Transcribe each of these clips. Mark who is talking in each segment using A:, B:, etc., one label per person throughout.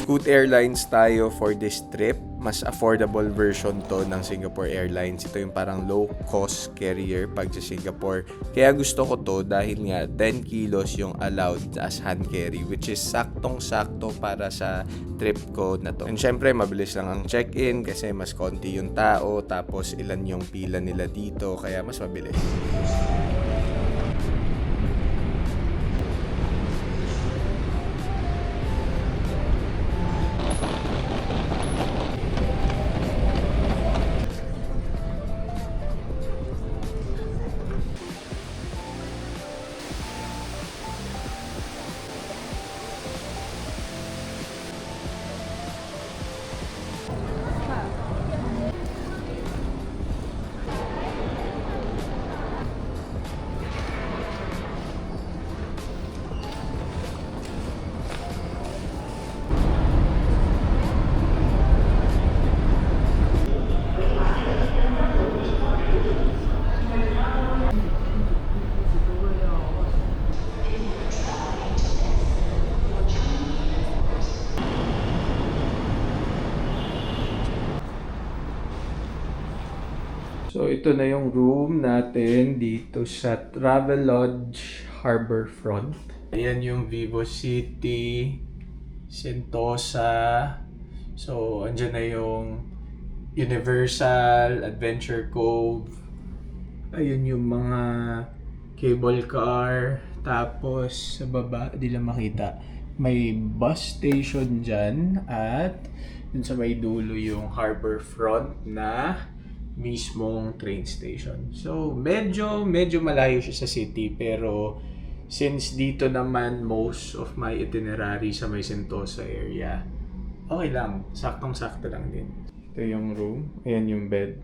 A: Scoot Airlines tayo for this trip. Mas affordable version to ng Singapore Airlines. Ito yung parang low-cost carrier pag sa Singapore. Kaya gusto ko to dahil nga 10 kilos yung allowed as hand carry, which is saktong-sakto para sa trip ko na to. And syempre, mabilis lang ang check-in kasi mas konti yung tao, tapos ilan yung pila nila dito, kaya mas mabilis. So, ito na yung room natin dito sa Travelodge Harbourfront. Ayan yung Vivo City, Sentosa. So, andyan na yung Universal, Adventure Cove. Ayun yung mga cable car. Tapos, sa baba, di lang makita. May bus station dyan. At dun sa may dulo yung Harbourfront na mismong train station. So, medyo malayo siya sa city, pero since dito naman most of my itinerary sa may Sentosa area, okay lang. Saktong-sakto lang din. Ito yung room. Ayan yung bed.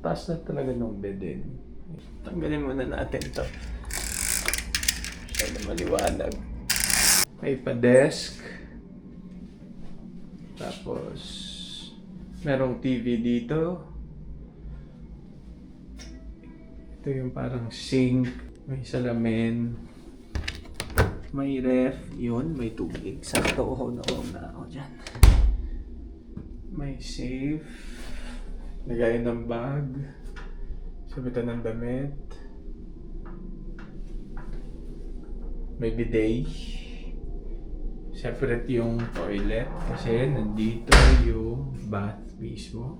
A: Taas na talaga ng bed din. Tanggalin muna natin to. Siya na maliwanag. May pa-desk. Tapos merong TV dito. Ito yung parang sink. May salamin. May ref. Yun, may tubig. Sakto na ako dyan. May safe. Lagayan ng bag. Sabitan ng damit. May bidet. Separate yung toilet kasi nandito yung bath mismo.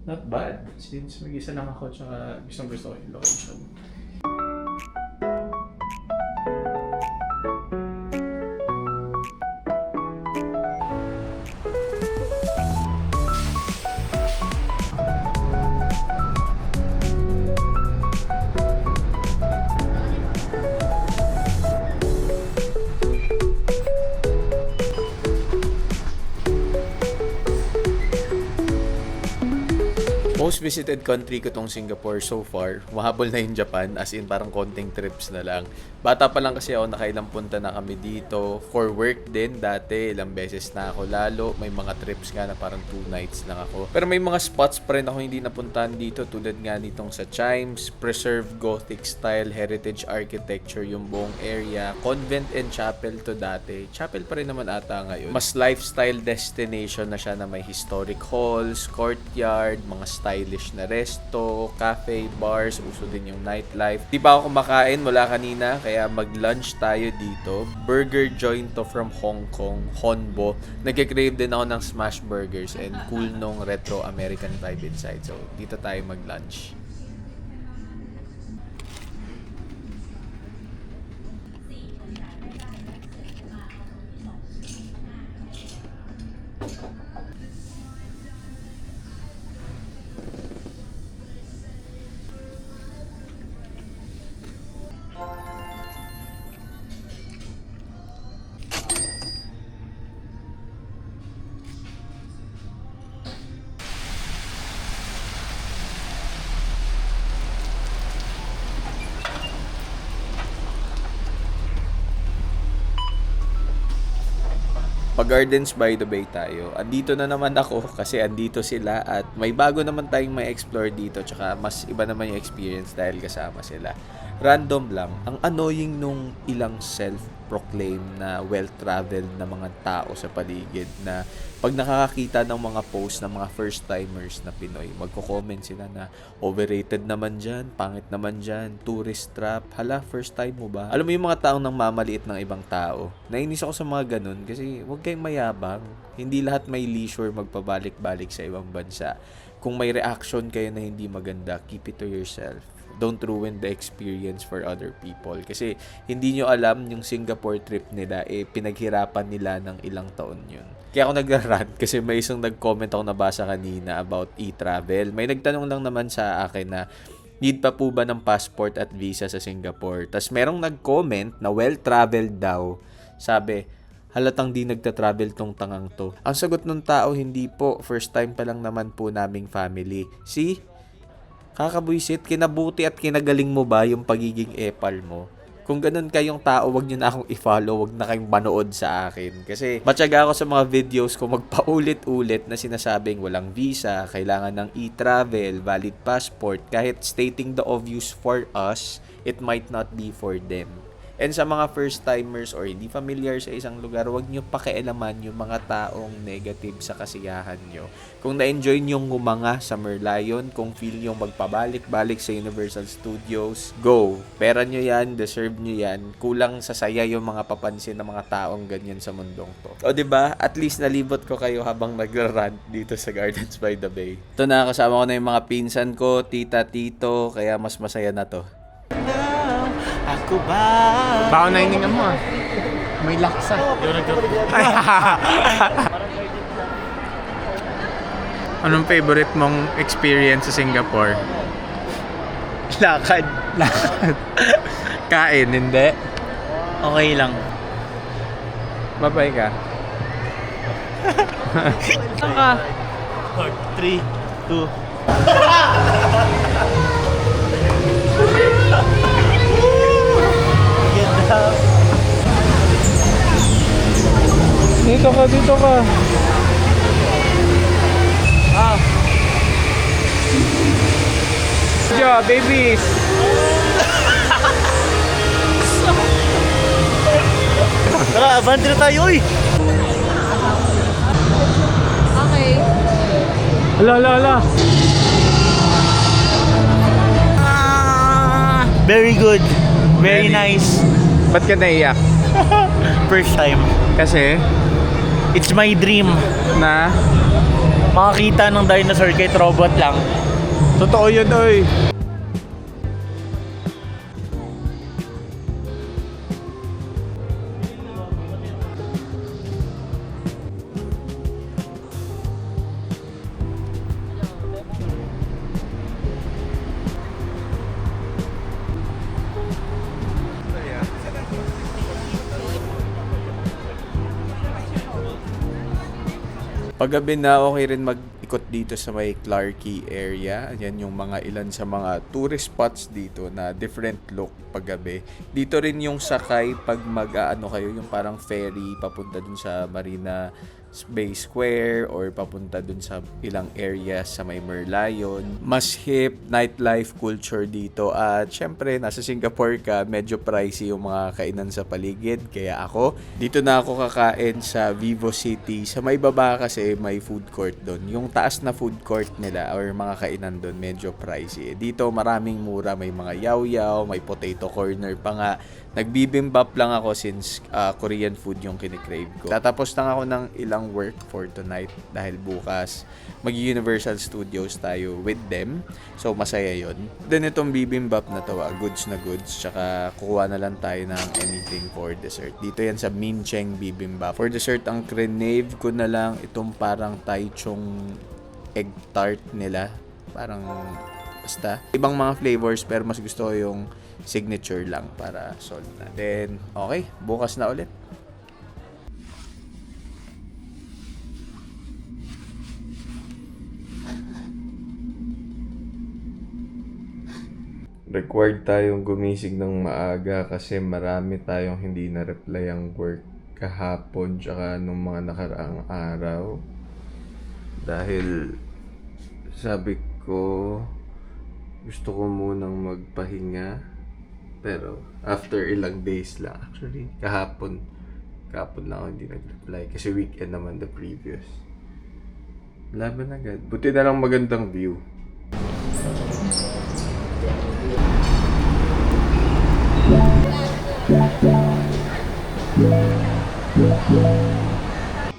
A: Not bad since mag-isa lang ako, tsaka gusto ko yung location. Most visited country ko tong Singapore so far. Mahabol na yung Japan, as in parang konting trips na lang. Bata pa lang kasi ako, nakailang punta na kami dito. For work din, dati ilang beses na ako lalo. May mga trips nga na parang 2 nights lang ako. Pero may mga spots pa rin ako hindi napuntahan dito, tulad nga nitong sa Chimes. Preserved Gothic style, heritage architecture yung buong area. Convent and chapel to dati. Chapel pa rin naman ata ngayon. Mas lifestyle destination na siya na may historic halls, courtyard, mga stylish na resto, cafe, bars, uso din yung nightlife. Di pa ako kumakain mula kanina, kaya mag-lunch tayo dito. Burger joint to from Hong Kong, Honbo. Nagkikrave din ako ng smash burgers and cool nung retro American vibe inside. So, dito tayo mag-lunch. Pa-Gardens by the Bay tayo. Andito na naman ako kasi andito sila at may bago naman tayong may explore dito, tsaka mas iba naman yung experience dahil kasama sila. Random lang. Ang annoying nung ilang pinoproclaim na well-traveled na mga tao sa paligid na pag nakakakita ng mga post ng mga first-timers na Pinoy, magko-comment sila na overrated naman dyan, pangit naman dyan, tourist trap, hala, first time mo ba? Alam mo yung mga taong nang mamaliit ng ibang tao. Nainis ako sa mga ganun kasi huwag kayong mayabang. Hindi lahat may leisure magpabalik-balik sa ibang bansa. Kung may reaction kayo na hindi maganda, keep it to yourself. Don't ruin the experience for other people. Kasi hindi nyo alam yung Singapore trip nila, pinaghirapan nila ng ilang taon yun. Kaya ako nagra-rant kasi may isang nag-comment ako nabasa kanina about e-travel. May nagtanong lang naman sa akin na need pa po ba ng passport at visa sa Singapore? Tapos merong nag-comment na well-traveled daw. Sabi, halatang di nagta-travel tong tangang to. Ang sagot ng tao, hindi po. First time pa lang naman po naming family. See? Kakabwisit, kinabuti at kinagaling mo ba yung pagiging epal mo? Kung ganun kayong tao, wag nyo na akong i-follow, wag na kayong manood sa akin. Kasi matyaga ako sa mga videos ko magpaulit-ulit na sinasabing walang visa, kailangan ng e-travel, valid passport, kahit stating the obvious for us, it might not be for them. And sa mga first-timers or hindi familiar sa isang lugar, huwag nyo pakialaman yung mga taong negative sa kasiyahan nyo. Kung na-enjoy nyo ngumanga sa Merlion, kung feel nyo magpabalik-balik sa Universal Studios, go! Pera nyo yan, deserve nyo yan. Kulang sa saya yung mga papansin ng mga taong ganyan sa mundong to. O diba? At least nalibot ko kayo habang nagra-rant dito sa Gardens by the Bay. Ito na, kasama ko na yung mga pinsan ko, tita, tito, kaya mas masaya na to.
B: Ako ba?
C: Baka nainingan mo ah. May laksa. Anong favorite mong experience sa Singapore?
B: Lakad.
C: Kain, hindi?
B: Okay lang.
C: Babay ka.
B: Saan ka? 3, 2.
C: Dito ka, dito ka.
B: Ah.
C: Yo, babies.
B: Tara, abante na tayo, uy!
D: Okay.
C: Ala.
B: Very good. Very nice.
C: Ba't ka naiyak?
B: First time.
C: Kasi,
B: It's my dream.
C: na,
B: Makakita ng dinosaur kahit robot lang.
C: totoo yun, oy.
A: Paggabi na, okay rin mag-ikot dito sa may Clarke area. Yan yung mga ilan sa mga tourist spots dito na different look paggabi. Dito rin yung sakay pag mag-aano kayo, yung parang ferry papunta dun sa Marina Bay Square or papunta dun sa ilang areas sa may Merlion. Mas hip nightlife culture dito at syempre nasa Singapore ka, medyo pricey yung mga kainan sa paligid. Kaya ako, dito na ako kakain sa Vivo City. Sa may baba kasi may food court doon. Yung taas na food court nila or mga kainan doon medyo pricey. Dito maraming mura, may mga yaw-yaw, may potato corner pa nga. Nagbibimbap lang ako since Korean food yung kinikrave ko. Tatapos lang ako ng ilang work for tonight dahil bukas mag-Universal Studios tayo with them. So masaya yun. Then itong bibimbap na to, goods na goods. Tsaka kukuha na lang tayo ng anything for dessert. Dito yan sa Min Cheng Bibimbap. For dessert, ang crenave ko na lang itong parang Taichung egg tart nila. Parang basta ibang mga flavors pero mas gusto ko yung signature lang para solve na. Then, okay, bukas na ulit. Required tayong gumising ng maaga kasi marami tayong hindi na-reply ang work kahapon tsaka nung mga nakaraang araw. Dahil sabi ko gusto ko munang magpahinga Pero after ilang days lang, actually kahapon lang ako hindi nag-reply kasi weekend naman the previous. Laban agad. Buti na lang magandang view.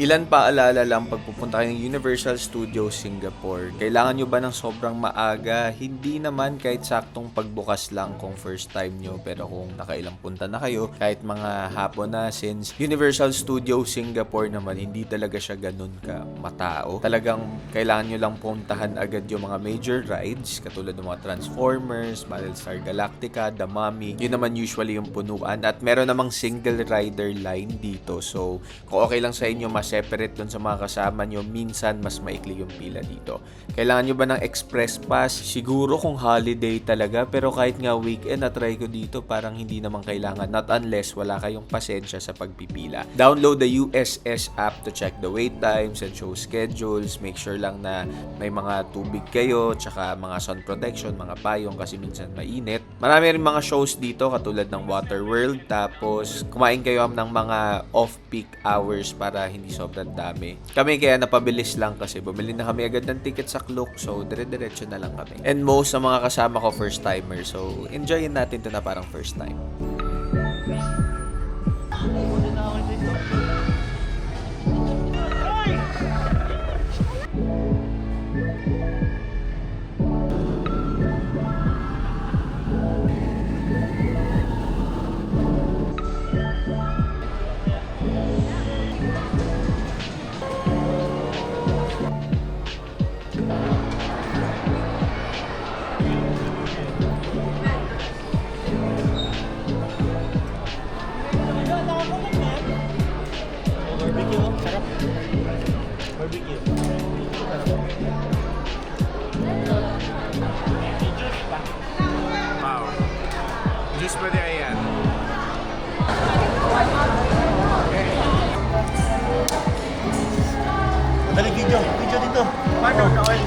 A: Ilan paalala lang pag pupunta kayo ng Universal Studios Singapore. Kailangan nyo ba ng sobrang maaga? Hindi naman, kahit saktong pagbukas lang kung first time nyo. Pero kung nakailang punta na kayo, kahit mga hapon na, since Universal Studios Singapore naman, hindi talaga siya ganun ka matao. Talagang kailangan nyo lang puntahan agad yung mga major rides, katulad ng mga Transformers, Battlestar Galactica, The Mummy. Yun naman usually yung punuan. At meron namang single rider line dito. So, kung okay lang sa inyo, separate dun sa mga kasama nyo, minsan mas maikli yung pila dito. Kailangan nyo ba ng express pass? Siguro kung holiday talaga, pero kahit nga weekend, na-try ko dito, parang hindi naman kailangan. Not unless wala kayong pasensya sa pagpipila. Download the USS app to check the wait times and show schedules. Make sure lang na may mga tubig kayo, tsaka mga sun protection, mga payong kasi minsan mainit. Marami rin mga shows dito katulad ng Waterworld. Tapos kumain kayo ng mga off-peak hours para hindi sobrang dami. Kami kaya napabilis lang kasi bumili na kami agad ng ticket sa Klook, so dire-diretso na lang kami. And most sa mga kasama ko first timer, so enjoyin natin to na parang first time.
B: Barbecue, sarap. Barbecue.
C: Wow. Juice pwede ayan.
B: Dali video dito. Paano na oil?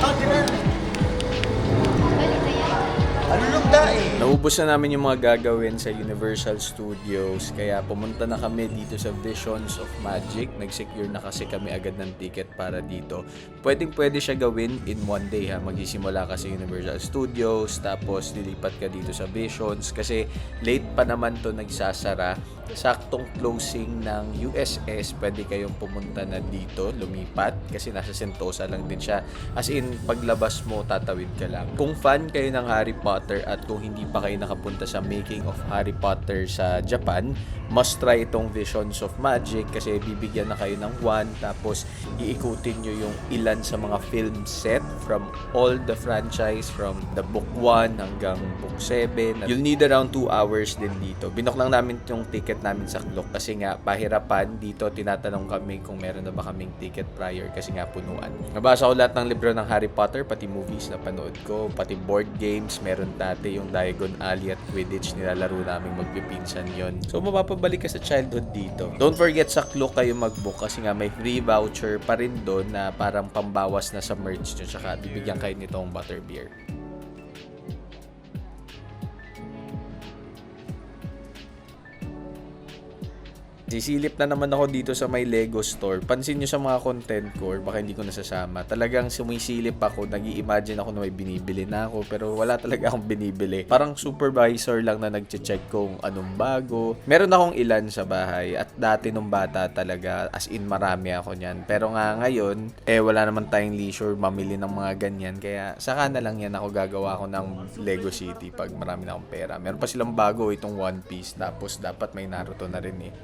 B: Pag dyan.
A: Naubos na namin yung mga gagawin sa Universal Studios, kaya pumunta na kami dito sa Visions of Magic. Nag-secure na kasi kami agad ng ticket para dito. Pwede siya gawin in one day ha. Magsisimula ka sa Universal Studios, tapos lilipat ka dito sa Visions kasi late pa naman to nagsasara. Saktong closing ng USS, pwede kayong pumunta na dito, lumipat, kasi nasa Sentosa lang din siya. As in, paglabas mo, tatawid ka lang. Kung fan kayo ng Harry Potter at kung hindi pa kayo nakapunta sa Making of Harry Potter sa Japan, must try itong Visions of Magic kasi bibigyan na kayo ng one, tapos iikutin nyo yung ilan sa mga film set from all the franchise, from the book 1 hanggang book 7. You'll need around 2 hours din dito. Binook lang namin yung ticket namin sa Klook kasi nga pahirapan dito. Tinatanong kami kung meron na ba kaming ticket prior kasi nga punuan. Nabasa ko lahat ng libro ng Harry Potter, pati movies na panood ko, pati board games. Meron dati yung Diagon Alley at Quidditch, nilalaro namin magpipinsan yon. So mapapabalik ka sa childhood dito. Don't forget sa Klook kayo mag-book kasi nga may free voucher pa rin doon na parang pambawas na sa merch nyo, tsaka bibigyan kayo nitong butterbeer. Sisilip na naman ako dito sa may Lego store. Pansin nyo sa mga content ko, or baka hindi ko nasasama. Talagang sumisilip ako, nag-i-imagine ako na may binibili na ako, pero wala talaga akong binibili. Parang supervisor lang na nag-check kung anong bago. Meron akong ilan sa bahay, at dati nung bata talaga, as in marami ako niyan. Pero nga ngayon, wala naman tayong leisure mamili ng mga ganyan. Kaya saka na lang yan ako gagawa ako ng Lego City pag marami na akong pera. Meron pa silang bago, itong One Piece. Tapos dapat may Naruto na rin eh.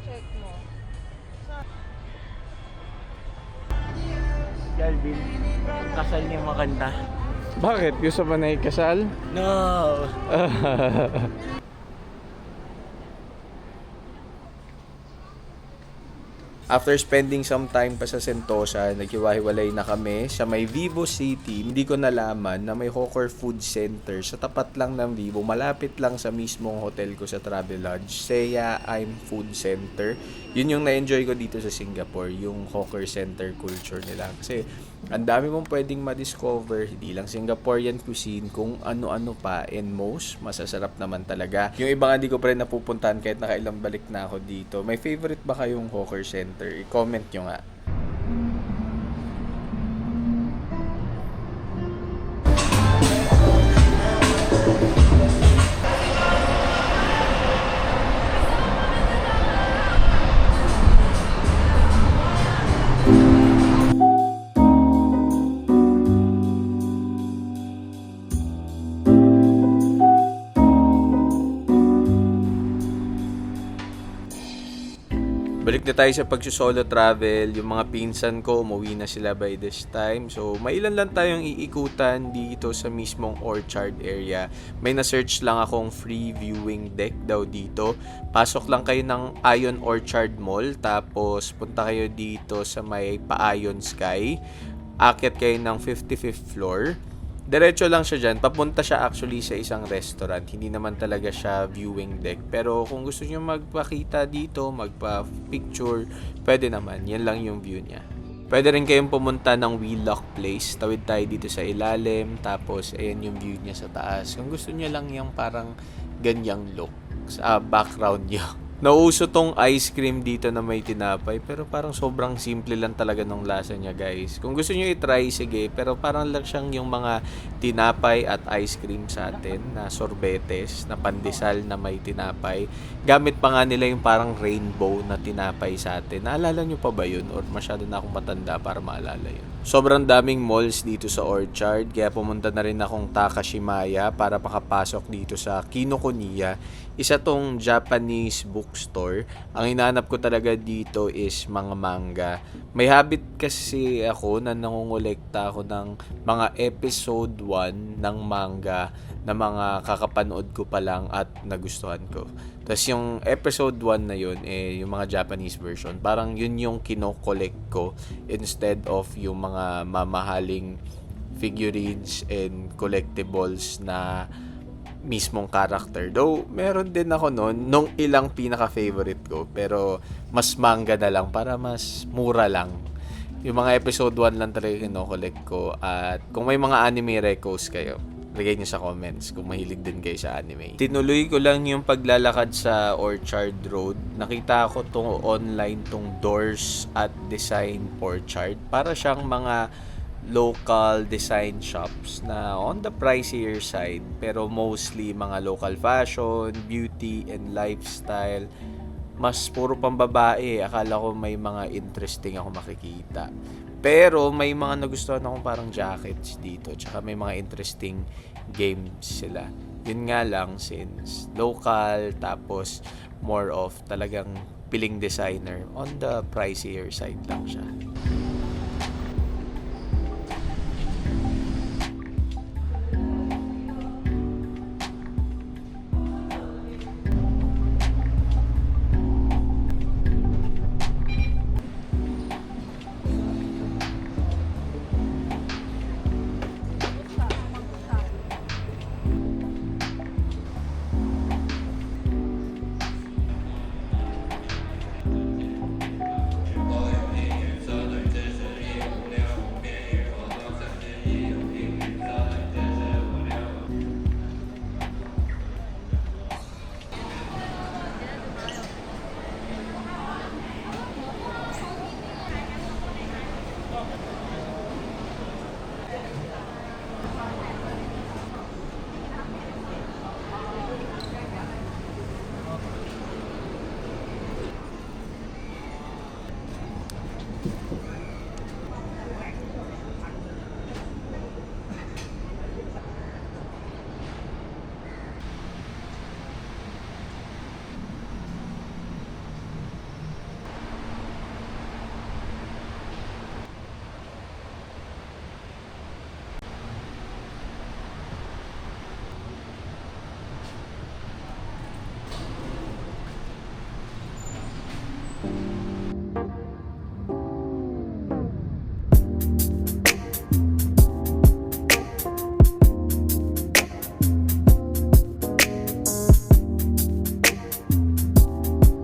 D: Check mo.
B: Galvin, kasal niya maganda.
C: Bakit? Gusto ba na ikasal?
B: No!
A: After spending some time pa sa Sentosa, naghiwa-hiwalay na kami sa may Vivo City. Hindi ko nalaman na may hawker food center sa tapat lang ng Vivo, malapit lang sa mismong hotel ko sa Travelodge, Seya I'm Food Center. Yun yung na-enjoy ko dito sa Singapore, yung hawker center culture nila. Kasi ang dami mong pwedeng ma-discover, hindi lang Singaporean cuisine, kung ano-ano pa, and most, masasarap naman talaga. Yung iba nga di ko pa rin napupuntahan kahit nakailang balik na ako dito. May favorite ba kayong hawker center? I-comment nyo nga. Balik na tayo sa pagsusolo travel. Yung mga pinsan ko, umuwi na sila by this time. So, mailan lang tayong iikutan dito sa mismong Orchard area. May na-search lang akong free viewing deck daw dito. Pasok lang kayo ng Ion Orchard Mall. Tapos, punta kayo dito sa may Pa-Ion Sky. Akyat kayo ng 55th floor. Diretso lang siya dyan. Papunta siya actually sa isang restaurant. Hindi naman talaga siya viewing deck. Pero kung gusto niyo magpakita dito, magpa-picture, pwede naman. Yan lang yung view niya. Pwede rin kayong pumunta ng Wheelock Place. Tawid tayo dito sa ilalim. Tapos, ayan yung view niya sa taas. Kung gusto niyo lang yung parang ganyang look sa background niyo. Nauso tong ice cream dito na may tinapay, pero parang sobrang simple lang talaga nung lasa niya, guys. Kung gusto niyo i-try, sige, pero parang lang siyang yung mga tinapay at ice cream sa atin na sorbetes, na pandesal na may tinapay. Gamit pa nga nila yung parang rainbow na tinapay sa atin. Naalala niyo pa ba yun? Or masyado na akong matanda para maalala yun? Sobrang daming malls dito sa Orchard, kaya pumunta na rin akong Takashimaya para makapasok dito sa Kinokuniya. Isa tong Japanese bookstore. Ang hinahanap ko talaga dito is mga manga. May habit kasi ako na nangongolekta ako ng mga episode 1 ng manga na mga kakapanood ko pa lang at nagustuhan ko. Tapos yung episode 1 na yun, yung mga Japanese version, parang yun yung kino-collect ko instead of yung mga mamahaling figurines and collectibles na mismong character. Though, meron din ako noon, nung ilang pinaka-favorite ko, pero mas manga na lang para mas mura lang. Yung mga episode 1 lang talaga kino-collect ko. At kung may mga anime recos kayo, lagay nyo sa comments kung mahilig din kayo sa anime. Tinuloy ko lang yung paglalakad sa Orchard Road. Nakita ko tong online tong Doors at Design Orchard. Para siyang mga local design shops na on the pricier side, pero mostly mga local fashion, beauty, and lifestyle. Mas puro pambabae. Akala ko may mga interesting ako makikita. Pero may mga nagustuhan akong parang jackets dito. Tsaka may mga interesting games sila. Yun nga lang, since local, tapos more of talagang piling designer, on the pricier side lang siya.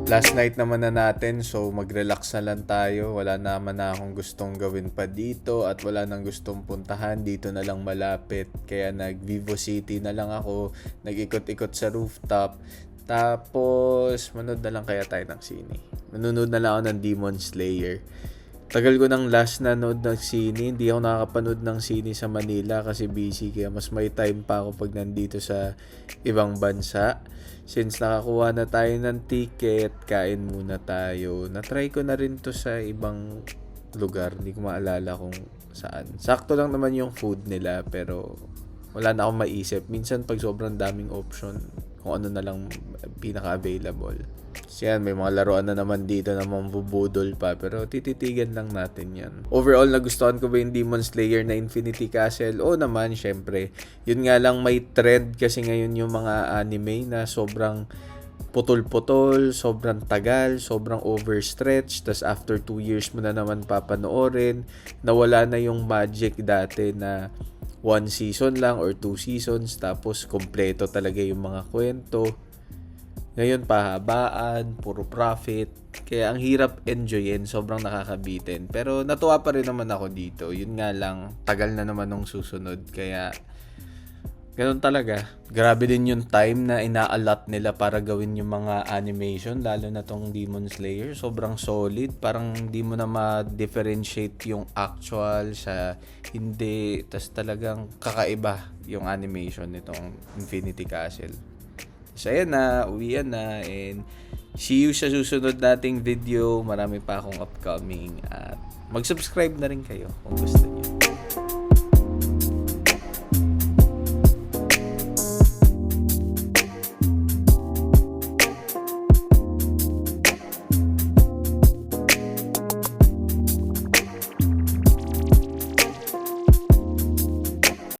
A: Last night naman na natin, so mag-relax na lang tayo. Wala naman na akong gustong gawin pa dito at wala nang gustong puntahan. Dito na lang malapit. Kaya nag-Vivo City na lang ako. Nag-ikot-ikot sa rooftop. Tapos, manood na lang kaya tayo ng sine. Manonood na lang ako ng Demon Slayer. Tagal ko nang last na nood ng sine. Hindi ako nakakapanood ng sine sa Manila kasi busy. Kaya mas may time pa ako pag nandito sa ibang bansa. Since nakakuha na tayo ng ticket, kain muna tayo. Na-try ko na rin to sa ibang lugar. Hindi ko maalala kung saan. Sakto lang naman yung food nila pero wala na akong maisip. Minsan pag sobrang daming option, kung ano na lang pinaka-available. So yan, may mga laruan na naman dito na mambubudol pa pero tititigan lang natin yan. Overall, nagustuhan ko ba yung Demon Slayer na Infinity Castle? Oo naman, syempre. Yun nga lang may trend kasi ngayon yung mga anime na sobrang putol-putol, sobrang tagal, sobrang overstretched, tas after 2 years mo na naman papanoorin, nawala na yung magic dati na 1 season lang or 2 seasons tapos kompleto talaga yung mga kwento. Ngayon pahabaan, puro profit. Kaya ang hirap enjoyin, sobrang nakakabitin. Pero natuwa pa rin naman ako dito. Yun nga lang, tagal na naman nung susunod. Kaya ganun talaga. Grabe din yung time na ina-allot nila para gawin yung mga animation, lalo na tong Demon Slayer. Sobrang solid. Parang hindi mo na ma-differentiate yung actual sa hindi. Tas talagang kakaiba yung animation nitong Infinity Castle. So ayan na, uwian na, and see you sa susunod nating video. Marami pa akong upcoming at mag-subscribe na rin kayo kung gusto niyo.